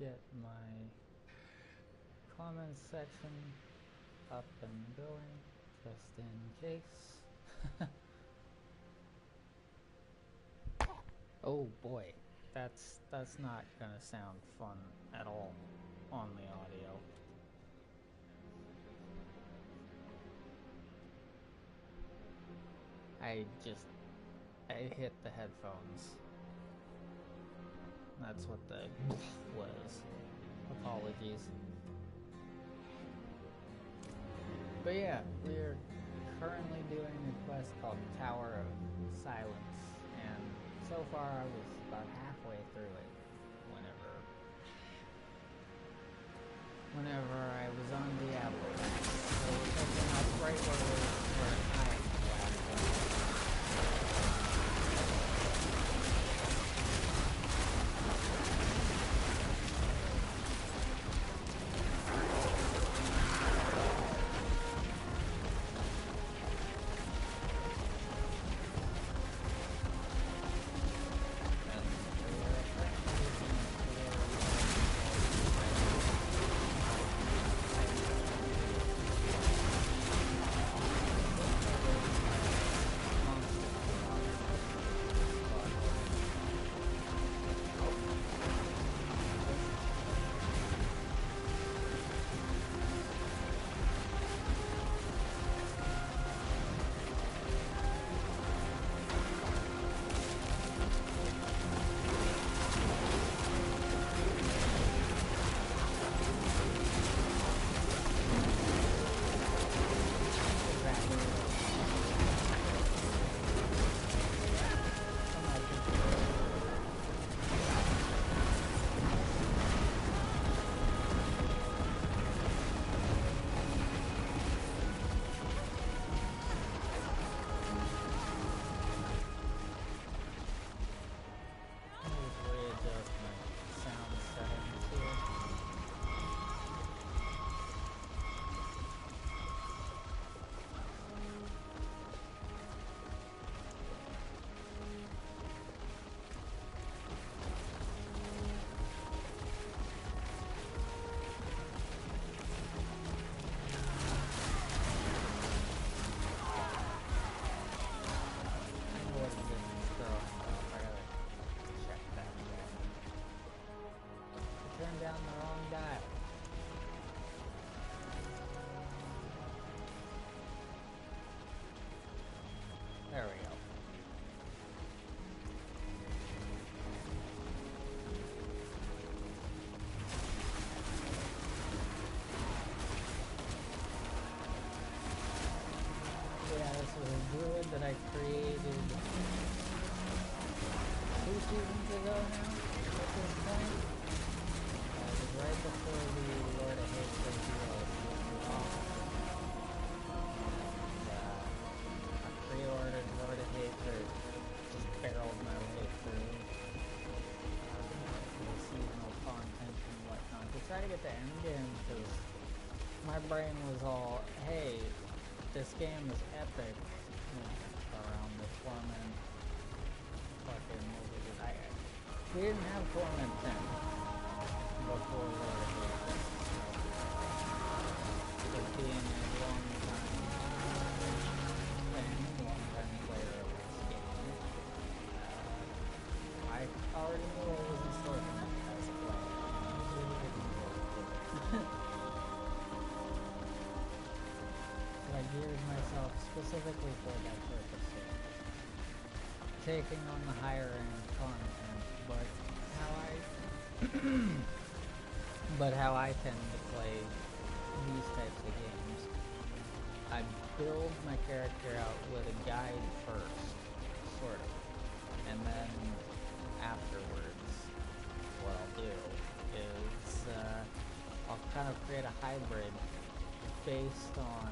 get my comments section up and going, just in case. Oh boy, that's not gonna sound fun at all on the audio. I hit the headphones. That's what the was. Apologies. But yeah, we're currently doing a quest called Tower of Silence, and so far I was about halfway through it whenever I was on Diablo. So we're picking up right where I down the wrong dial. There we go. Yeah, this was a druid that I created 2 seasons ago now, at this point. Right before the Lord of Hate reveal, I pre-ordered Lord of Hate, just barreled my way through the seasonal content and whatnot to try to get the end game, because my brain was all, hey, this game is epic, around the Torment fucking movie. We didn't have Torment 10 before Lord of Hate, so being a long time player of this game, I already knew what was in store for me as a player. I was really looking forward to it. So I geared myself specifically for that purpose here. Taking on the higher end content, but how I tend to play these types of games, I build my character out with a guide first, sort of, and then afterwards, what I'll do is I'll kind of create a hybrid based on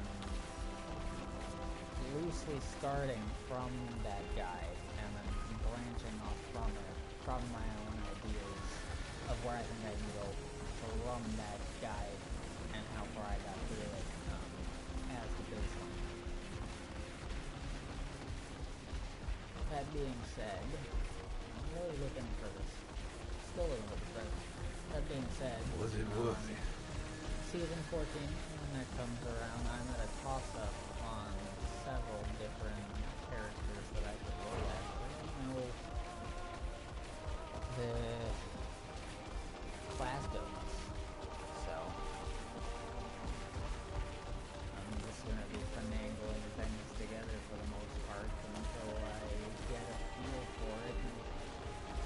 loosely starting from that guide and then branching off from it, from my own ideas of where I think I can go from that guide and how far I got through it as the baseline. That being said, I'm really looking for still a little depressed. That being said, Was it worth it? Season 14, when that comes around, I'm at a toss-up on several different characters that I could roll at. I know the class goes, so I'm just gonna be finagling things together for the most part until I get a feel for it and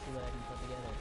see what I can put together.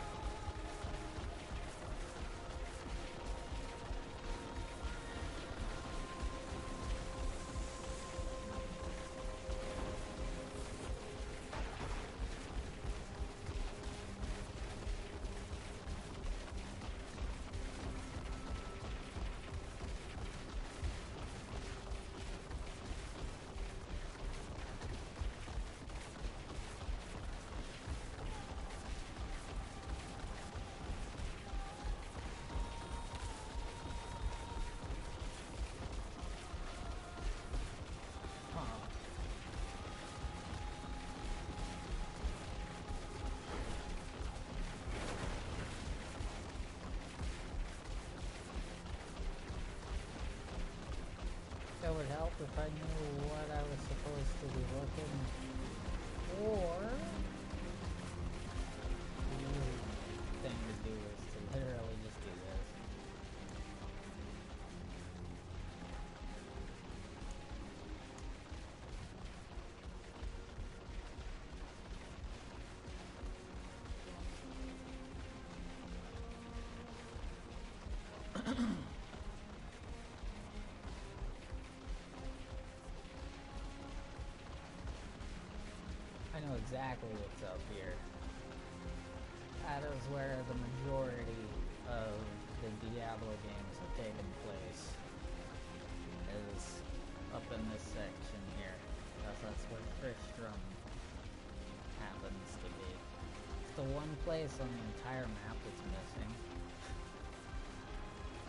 It would help if I knew what I was supposed to be looking for. The easy thing to do is to literally just do this. I know exactly what's up here. That is where the majority of the Diablo games have taken place. Is up in this section here. Because that's where Tristram happens to be. It's the one place on the entire map that's missing.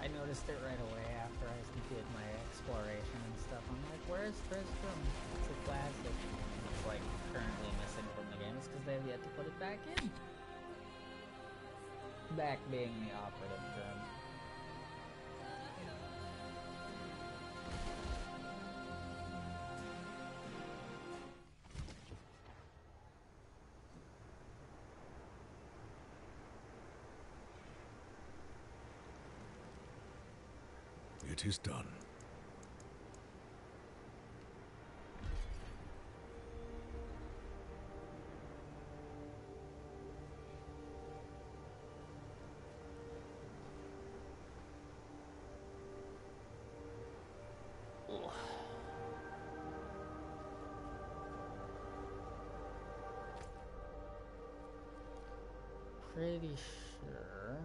I noticed it right away after I did my exploration and stuff. I'm like, where's Tristram? It's a classic. It's like currently missing from the game. It's because they have yet to put it back in. Back being the operative term. It is done. Pretty sure.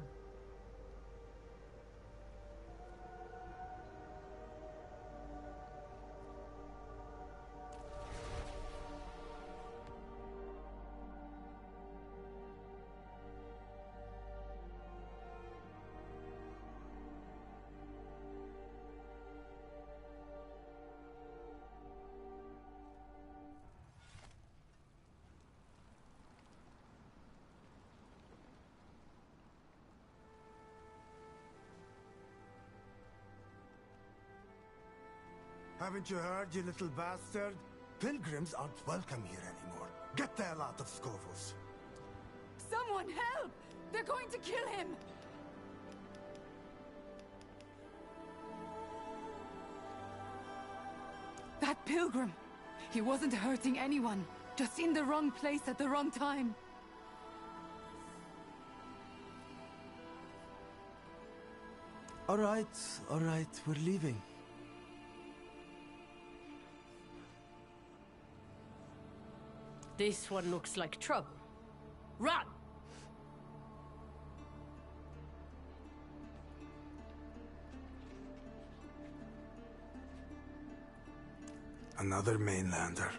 Haven't you heard, you little bastard? Pilgrims aren't welcome here anymore. Get the hell out of Scovos. Someone help! They're going to kill him! That pilgrim! He wasn't hurting anyone. Just in the wrong place at the wrong time. All right, we're leaving. This one looks like trouble. Run! Another mainlander.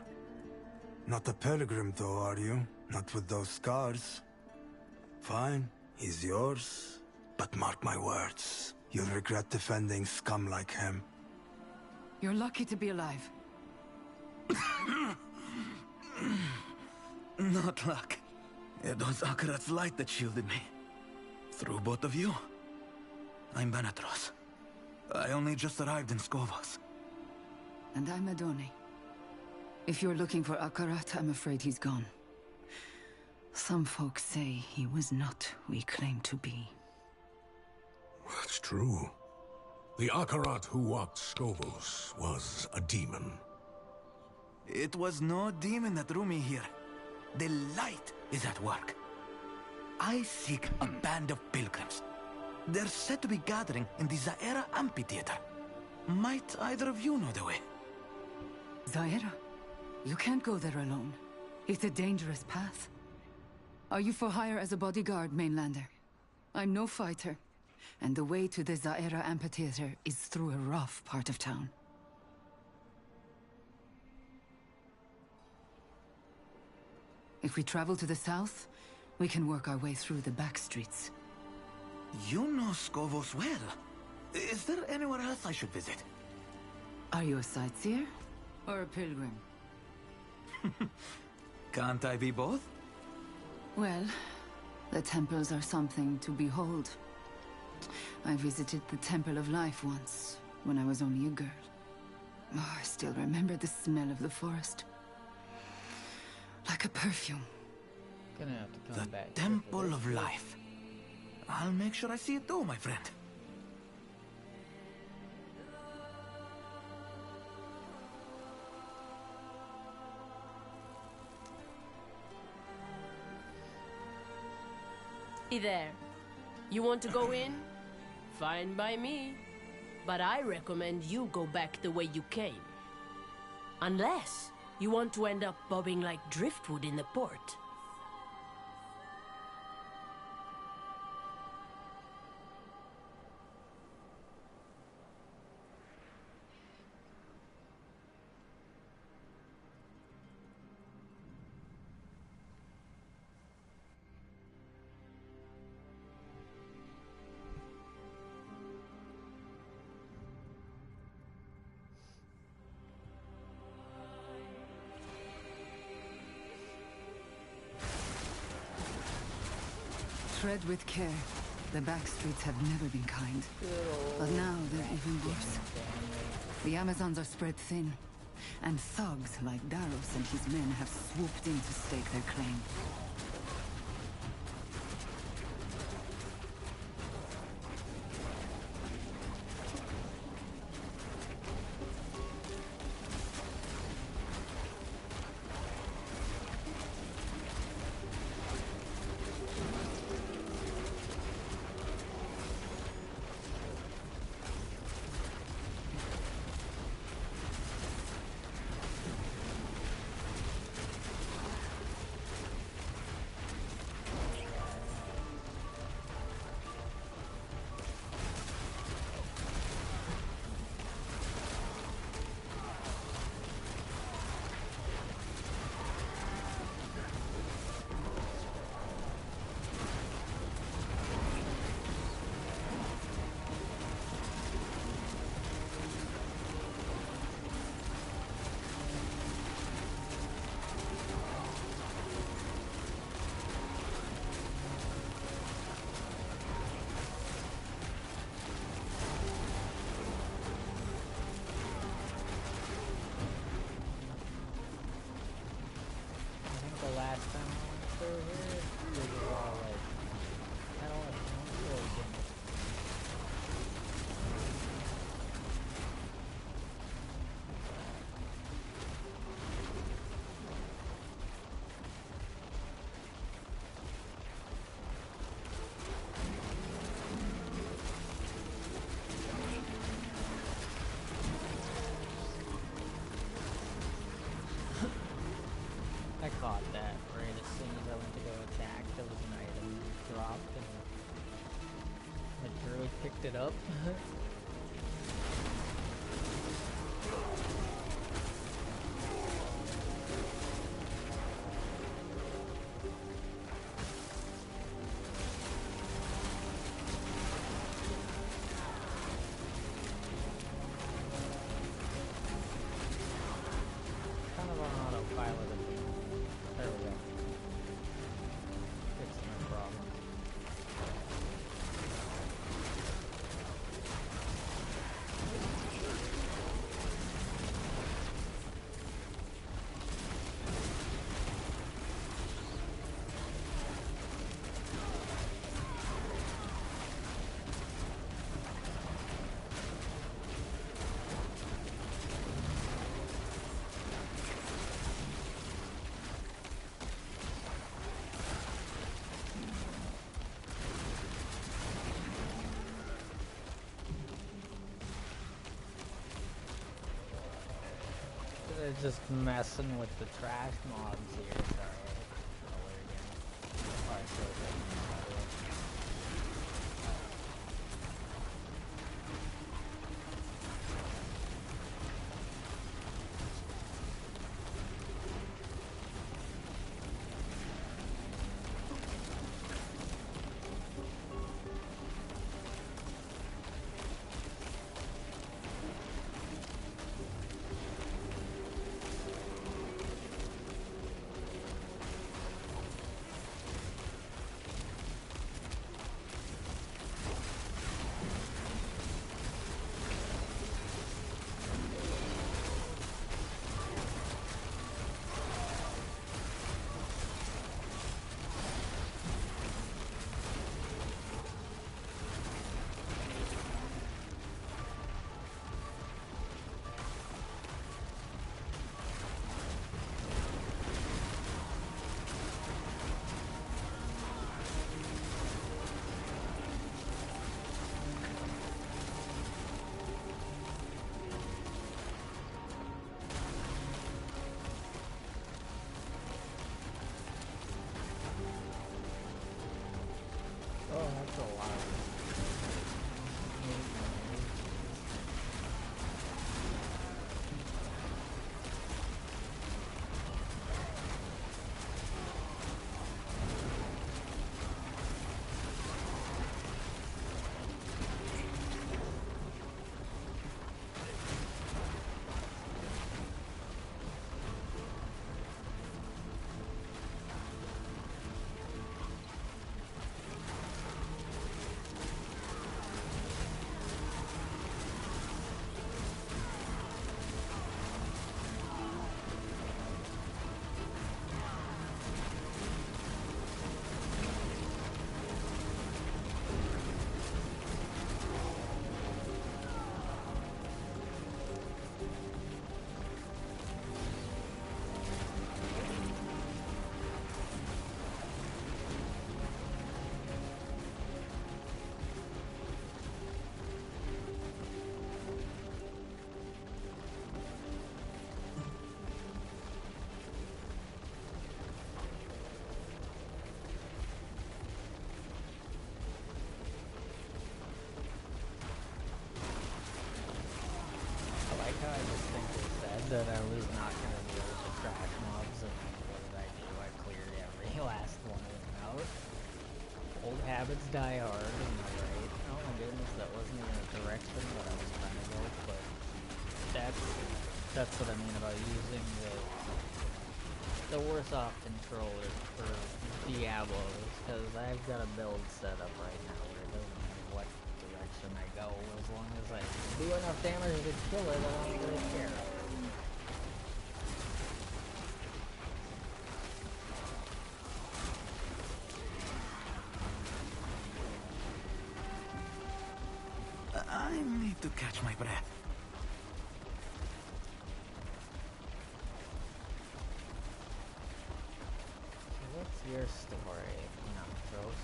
Not a pilgrim though, are you? Not with those scars. Fine, he's yours. But mark my words, you'll regret defending scum like him. You're lucky to be alive. Not luck. It was Akarat's light that shielded me. through, both of you. I'm Benatros. I only just arrived in Skovos. And I'm Adoni. If you're looking for Akarat, I'm afraid he's gone. Some folks say he was not who he claimed to be. That's true. The Akarat who walked Skovos was a demon. It was no demon that drew me here. The light is at work. I seek a band of pilgrims. They're said to be gathering in the Zaera amphitheater. Might either of you know the way? Zaira, you can't go there alone. It's a dangerous path. Are you for hire as a bodyguard, Mainlander? I'm no fighter, and the way to the Zaera amphitheater is through a rough part of town. If we travel to the south, we can work our way through the back streets. You know Skovos well. Is there anywhere else I should visit? Are you a sightseer? Or a pilgrim? Can't I be both? Well, the temples are something to behold. I visited the Temple of Life once, when I was only a girl. Oh, I still remember the smell of the forest. Like a perfume. Gonna have to come back. The Temple of Life. I'll make sure I see it too, my friend. Hey there. You want to go in? Fine by me. But I recommend you go back the way you came. Unless you want to end up bobbing like driftwood in the port. Tread with care. The back streets have never been kind. But now they're even worse. The Amazons are spread thin, and thugs like Daros and his men have swooped in to stake their claim. I caught that right as soon as I went to go attack. There was an item dropped and the druid picked it up. Kind of on autopilot. There we go. Fixed my problem. just messing with the trash mobs here. Sorry, I hit the color again. Oh, I showed that in the audio. Oh, that's a lot. I just think they said that I was not going to deal with the trash mobs, and what did I do? I cleared every last one of them out. Old habits die hard, am I right? Oh my goodness, that wasn't even a direction that I was trying to go, but that's what I mean about using the worse off controller for Diablo, because I've got a build set up right now where it doesn't matter what direction I go, as long as I do enough damage to kill it, I don't really care. I need to catch my breath. So what's your story, Nantros?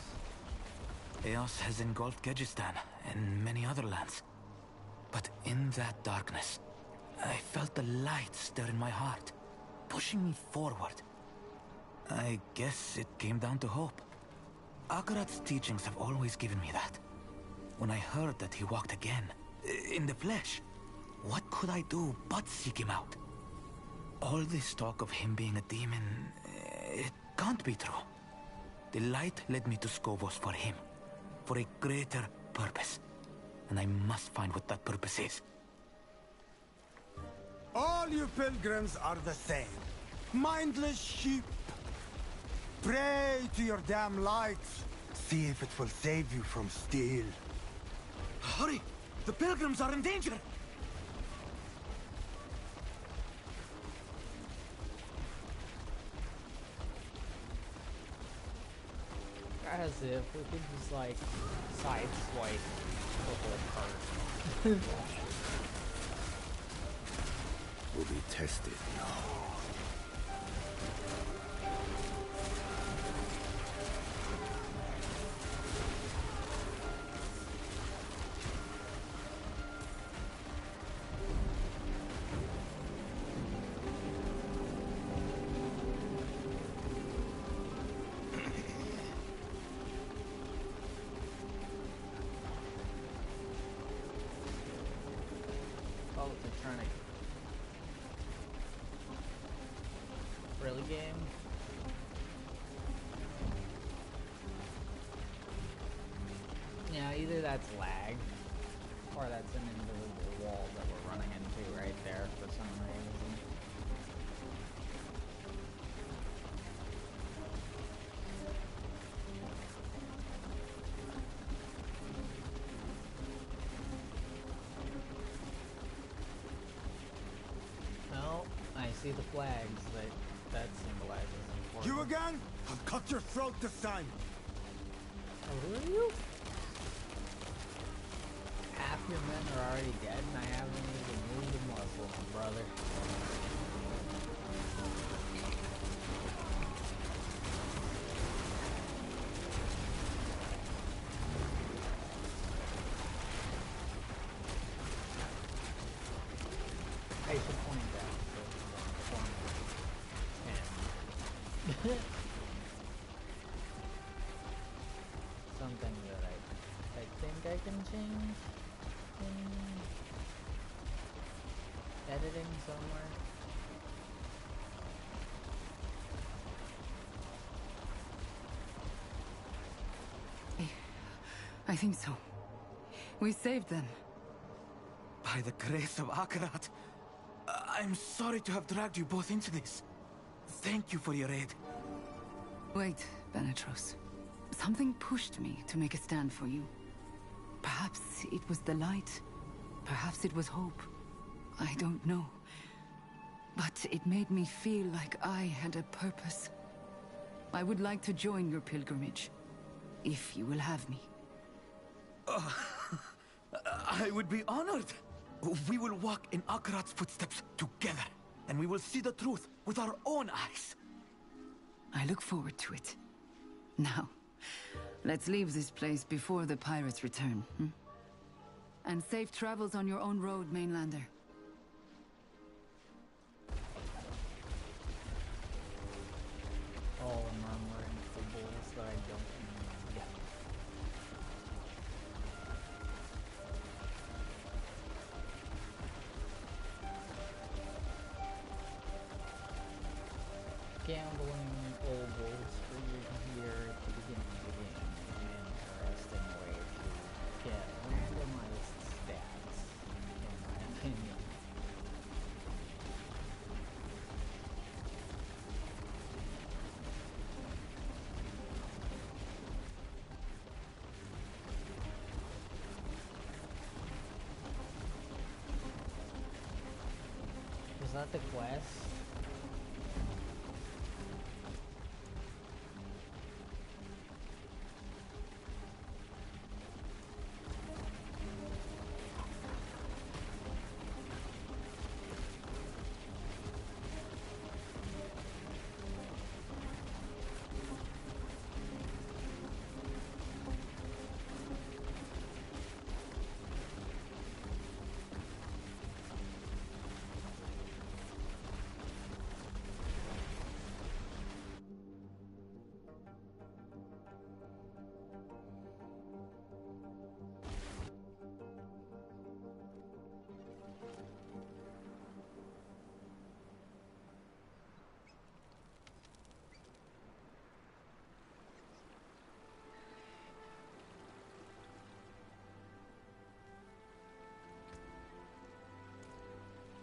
Chaos has engulfed Gegistan and many other lands. But in that darkness, I felt the light stir in my heart, pushing me forward. I guess it came down to hope. Akarat's teachings have always given me that. When I heard that he walked again, in the flesh, what could I do but seek him out? All this talk of him being a demon, it can't be true. The light led me to Skovos for him, for a greater purpose. And I must find what that purpose is. All you pilgrims are the same. Mindless sheep. Pray to your damn lights. See if it will save you from steel. Hurry! The pilgrims are in danger! As if we could just like sideswipe the whole cart. Will be tested now. trying to... Really, game? Yeah, either that's lag, or that's an invisible wall that we're running into right there for some reason. Well, I see the flags that symbolizes important. You again? I'll cut your throat this time. Oh, who are you? Half your men are already dead, and I haven't even moved a muscle, my brother. I should point out that something that I think I can change in editing somewhere. I think so. We saved them. By the grace of Akarat, I'm sorry to have dragged you both into this. Thank you for your aid. Wait, Benetros. Something pushed me to make a stand for you. Perhaps it was the light. Perhaps it was hope. I don't know. But it made me feel like I had a purpose. I would like to join your pilgrimage, if you will have me. I would be honored. We will walk in Akarat's footsteps together, and we will see the truth with our own eyes. I look forward to it. Now, let's leave this place before the pirates return. And safe travels on your own road, Mainlander. All murmuring fools that I don't need. Gambling ovals for you here at the beginning of the game is an interesting way to get randomized stats, in my opinion. Is that the quest?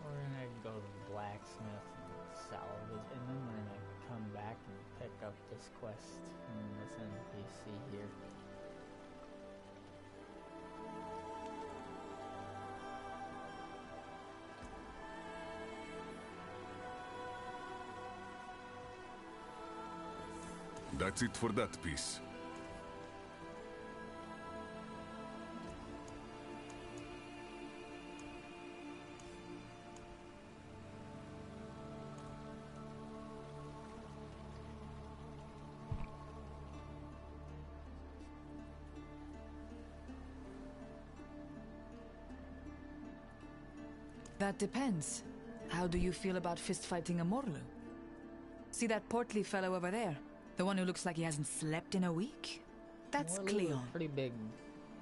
We're gonna go to the blacksmith and salvage, and then we're gonna come back and pick up this quest and this NPC here. That's it for that piece. That depends. How do you feel about fist-fighting a Morlu? See that portly fellow over there? The one who looks like he hasn't slept in a week? That's Morlu is Cleon. pretty big.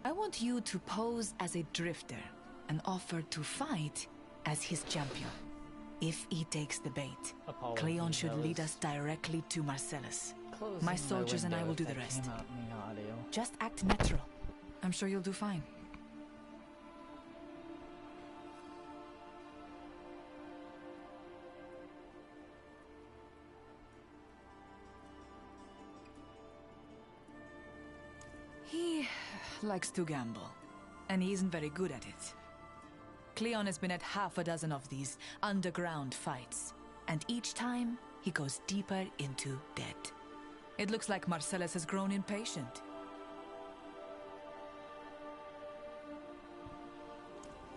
I want you to pose as a drifter and offer to fight as his champion. If he takes the bait, Apologies, Cleon should I lead was us directly to Marcellus. closing My soldiers and I window will do if the that rest. came out in the audio. Just act natural. I'm sure you'll do fine. He likes to gamble, and he isn't very good at it. Cleon has been at half a dozen of these underground fights, and each time he goes deeper into debt. It looks like Marcellus has grown impatient.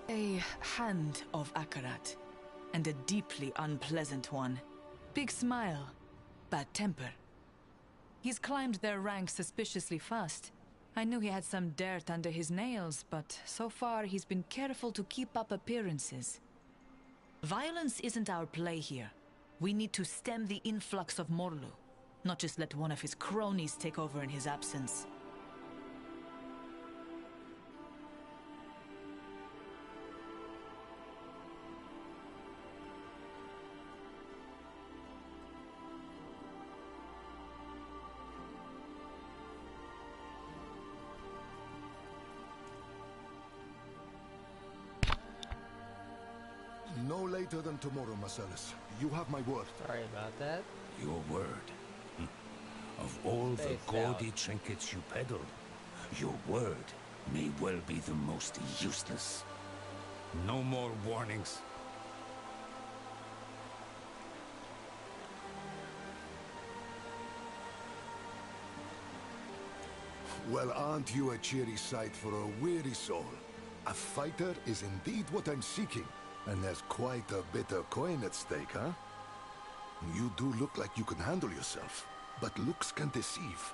A hand of Akarat, and a deeply unpleasant one. Big smile, bad temper. He's climbed their ranks suspiciously fast. I knew he had some dirt under his nails, but so far he's been careful to keep up appearances. Violence isn't our play here. We need to stem the influx of Morlu, not just let one of his cronies take over in his absence. No later than tomorrow, Marcellus. You have my word. Sorry about that. Your word. Of all the Spaced gaudy out. trinkets you peddle, your word may well be the most useless. No more warnings. Well, aren't you a cheery sight for a weary soul? A fighter is indeed what I'm seeking. And there's quite a bit of coin at stake, huh? You do look like you can handle yourself, but looks can deceive.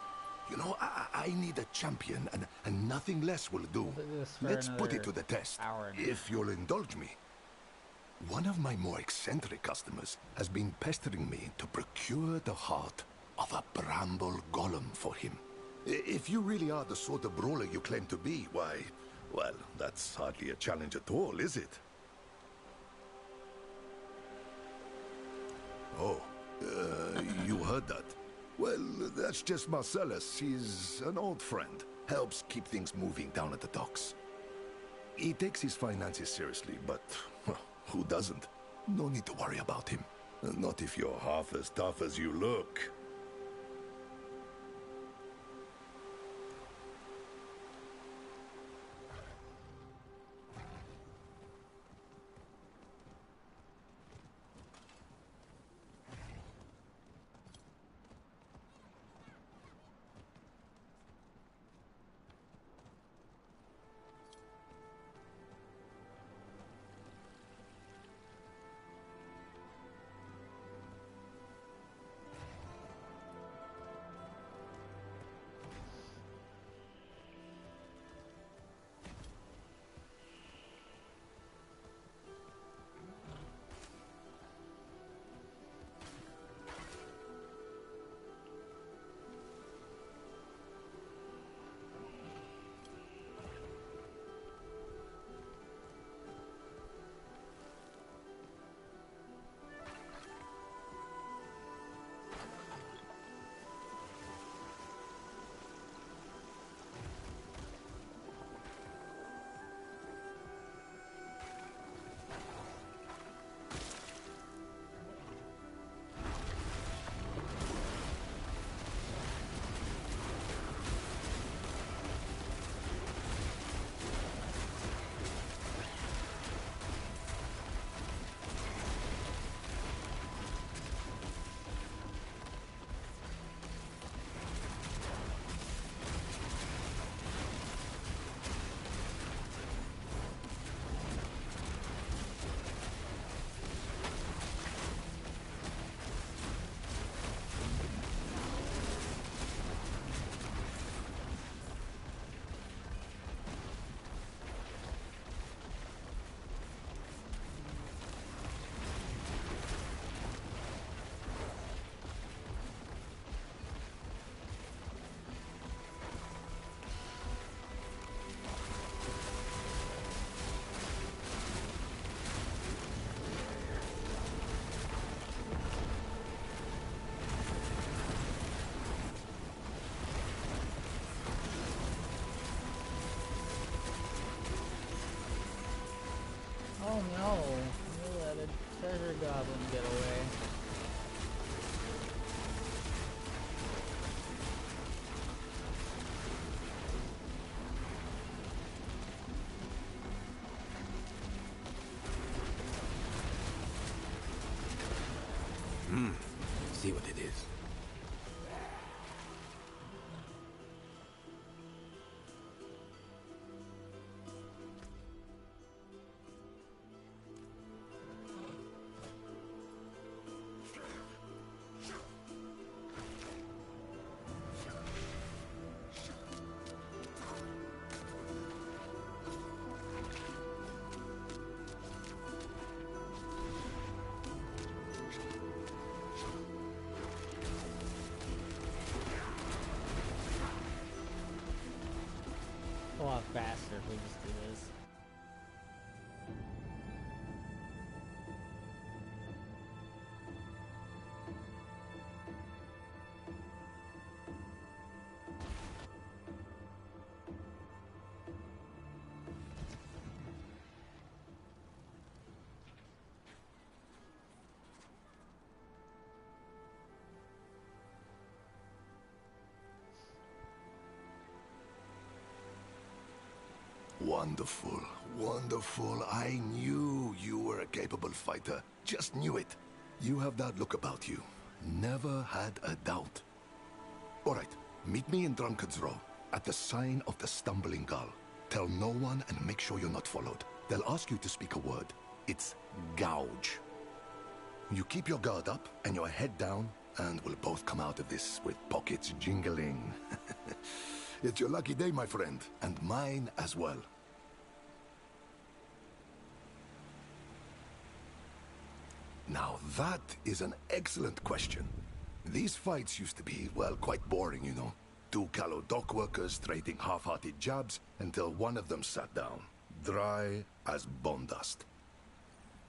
You know, I need a champion, and nothing less will do. We'll do this for Let's put it another to the test, hour and a if you'll indulge me. One of my more eccentric customers has been pestering me to procure the heart of a bramble golem for him. If you really are the sort of brawler you claim to be, why, well, that's hardly a challenge at all, is it? Oh, you heard that? Well, that's just Marcellus. He's an old friend. Helps keep things moving down at the docks. He takes his finances seriously, but well, who doesn't? No need to worry about him. Not if you're half as tough as you look. goblin get away. See what it is. A lot faster if we just do this. Wonderful, wonderful. I knew you were a capable fighter. Just knew it. You have that look about you. Never had a doubt. All right, meet me in Drunkard's Row, at the sign of the Stumbling Gull. Tell no one and make sure you're not followed. They'll ask you to speak a word. It's gouge. You keep your guard up and your head down, and we'll both come out of this with pockets jingling. It's your lucky day, my friend, and mine as well. Now that is an excellent question. These fights used to be, well, quite boring, you know. Two callow dock workers trading half-hearted jabs until one of them sat down, dry as bone dust.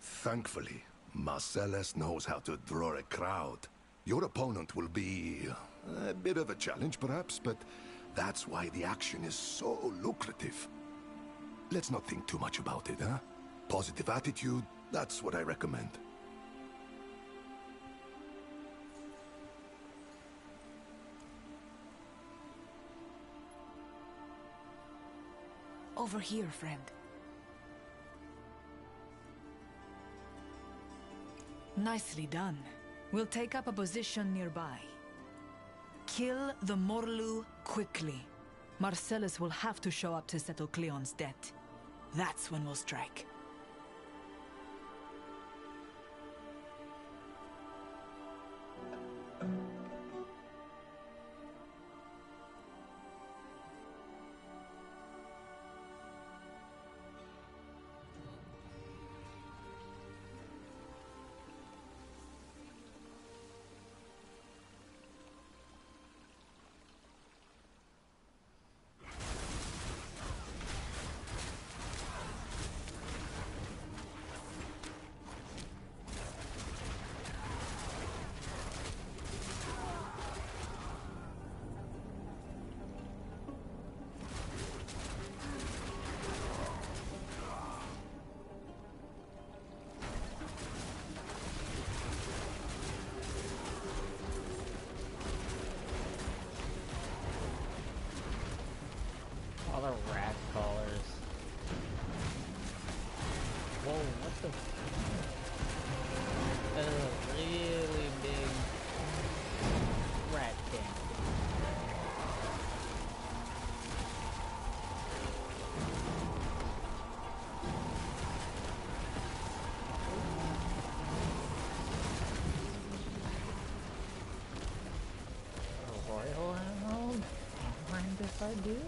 Thankfully, Marcellus knows how to draw a crowd. Your opponent will be a bit of a challenge, perhaps, but that's why the action is so lucrative. Let's not think too much about it, huh? Positive attitude, that's what I recommend. Over here, friend. Nicely done. We'll take up a position nearby. Kill the Morlu quickly. Marcellus will have to show up to settle Cleon's debt. That's when we'll strike. All the rat collars. Whoa, what the? That is a really big rat king. Royal Emerald? Don't mind if I do.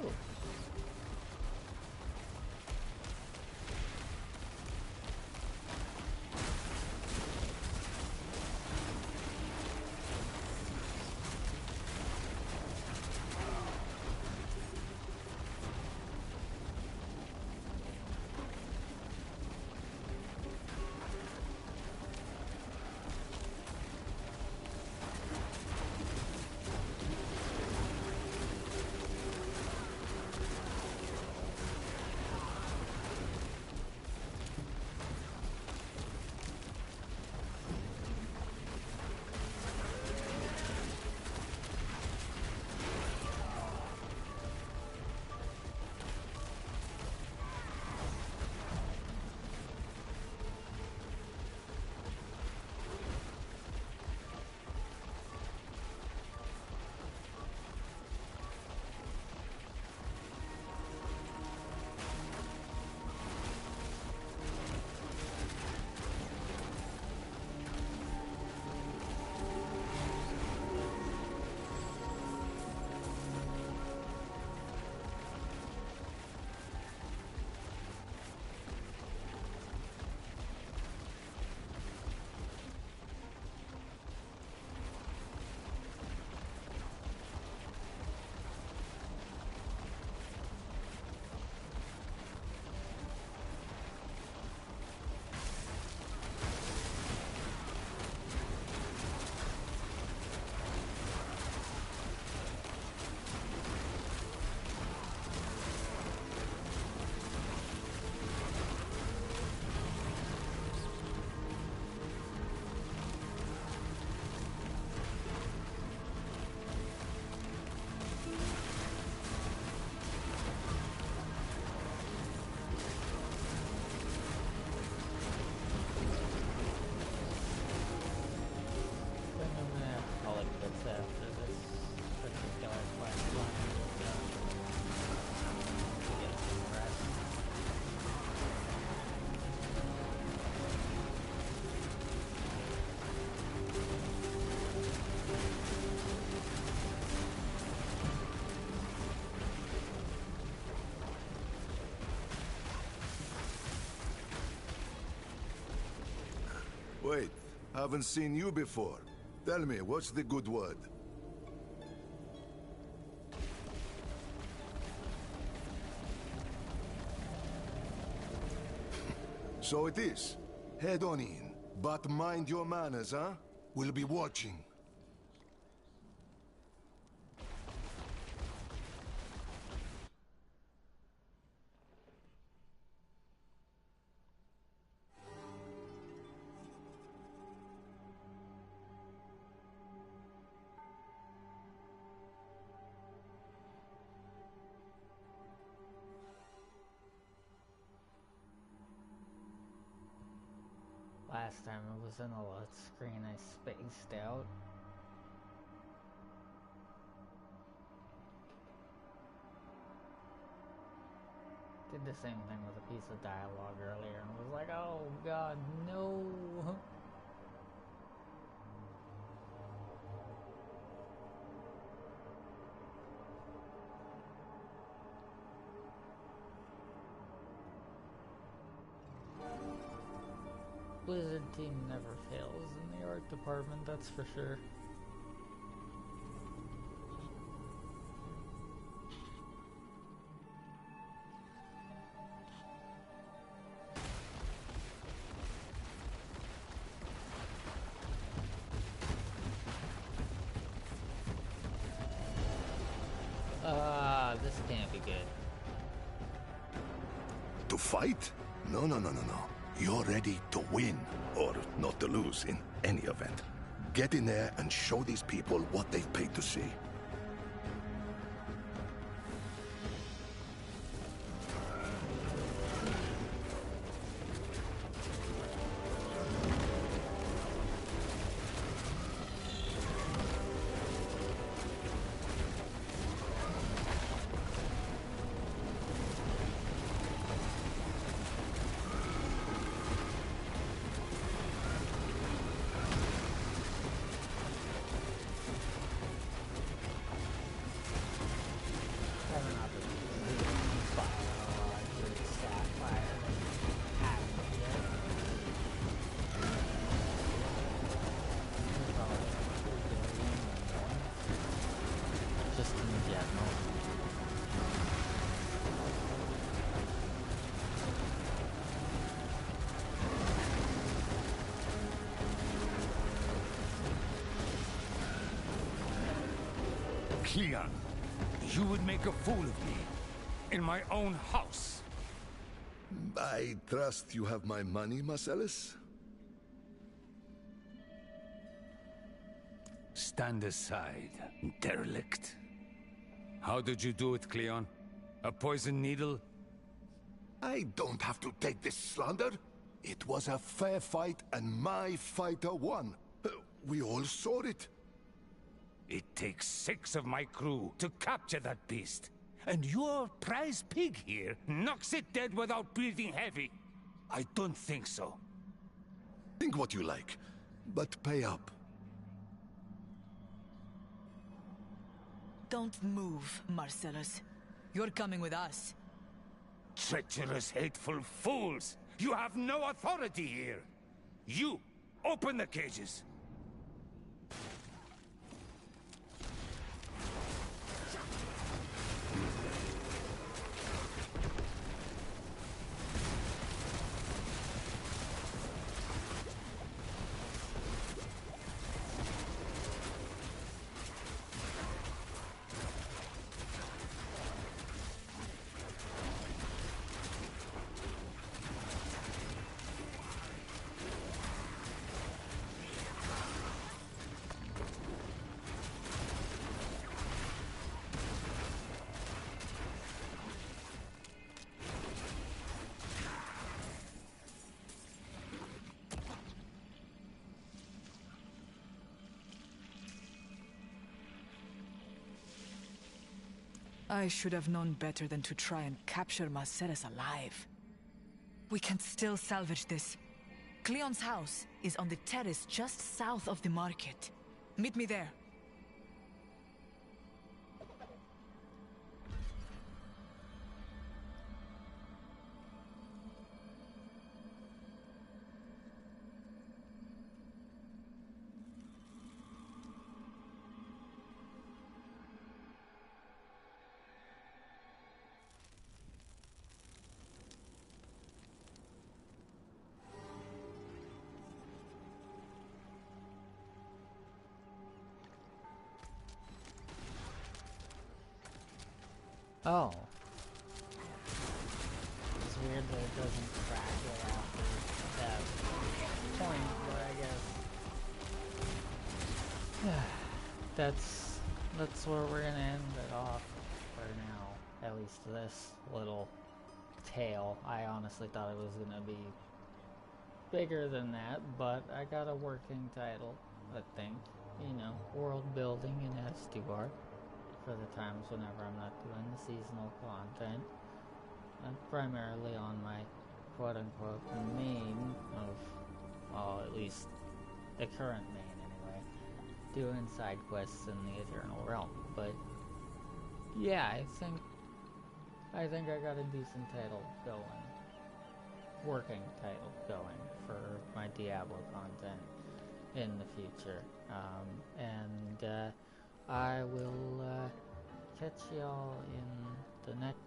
Haven't seen you before. Tell me, what's the good word? So it is. Head on in. But mind your manners, huh? We'll be watching. Last time it was in a load screen, I spaced out. Did the same thing with a piece of dialogue earlier and was like, oh god, no! Blizzard team never fails in the art department, that's for sure. This can't be good. To fight? No. You're ready to win, or not to lose in any event. Get in there and show these people what they've paid to see. Cleon, you would make a fool of me in my own house. I trust you have my money, Marcellus? Stand aside, derelict. How did you do it, Cleon? A poison needle? I don't have to take this slander. It was a fair fight, and my fighter won. We all saw it. It takes 6 of my crew to capture that beast. And your prize pig here knocks it dead without breathing heavy. I don't think so. Think what you like, but pay up. Don't move, Marcellus. You're coming with us. Treacherous, hateful fools! You have no authority here! You, open the cages! I should have known better than to try and capture Marcellus alive. We can still salvage this. Cleon's house is on the terrace just south of the market. Meet me there. Oh. It's weird that it doesn't track it after that point, but I guess that's where we're gonna end it off for now. At least this little tale. I honestly thought it was gonna be bigger than that, but I got a working title, I think. You know, world building in Estuar for the times whenever I'm not doing the seasonal content. I'm primarily on my quote-unquote main of, well, at least the current main anyway, doing side quests in the Eternal Realm. But yeah, I think I got a decent title going, working title going for my Diablo content in the future. I will catch y'all in the next